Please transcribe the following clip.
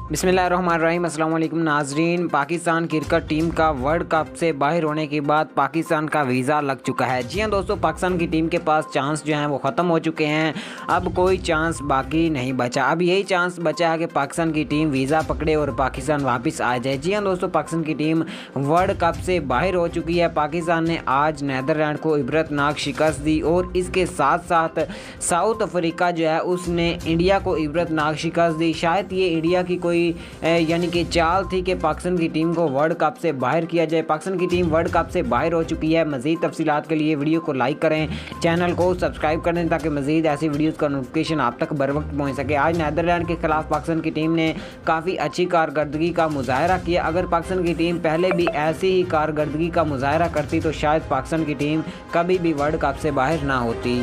बिस्मिल्लाहिर्रहमानिर्रहीम। अस्सलाम वालेकुम नाजरीन। पाकिस्तान क्रिकेट टीम का वर्ल्ड कप से बाहर होने के बाद पाकिस्तान का वीज़ा लग चुका है। जी हाँ दोस्तों, पाकिस्तान की टीम के पास चांस जो हैं वो ख़त्म हो चुके हैं। अब कोई चांस बाकी नहीं बचा। अब यही चांस बचा है कि पाकिस्तान की टीम वीज़ा पकड़े और पाकिस्तान वापस आ जाए। जी हाँ दोस्तों, पाकिस्तान की टीम वर्ल्ड कप से बाहर हो चुकी है। पाकिस्तान ने आज नीदरलैंड को इबरतनाक शिकस्त दी और इसके साथ साथ साउथ अफ्रीका जो है उसने इंडिया को इबरतनाक शिकस्त दी। शायद ये इंडिया की कोई यानी कि चाल थी कि पाकिस्तान की टीम को वर्ल्ड कप से बाहर किया जाए। पाकिस्तान की टीम वर्ल्ड कप से बाहर हो चुकी है। मज़ीद तफसीलात के लिए वीडियो को लाइक करें, चैनल को सब्सक्राइब करें ताकि मज़ीद ऐसी वीडियोज़ का नोटिफिकेशन आप तक बर वक्त पहुँच सके। आज नीदरलैंड के खिलाफ पाकिस्तान की टीम ने काफ़ी अच्छी कारकर्दगी का मुजाहरा किया। अगर पाकिस्तान की टीम पहले भी ऐसी ही कारकर्दगी का मुजाहरा करती तो शायद पाकिस्तान की टीम कभी भी वर्ल्ड कप से बाहर ना होती।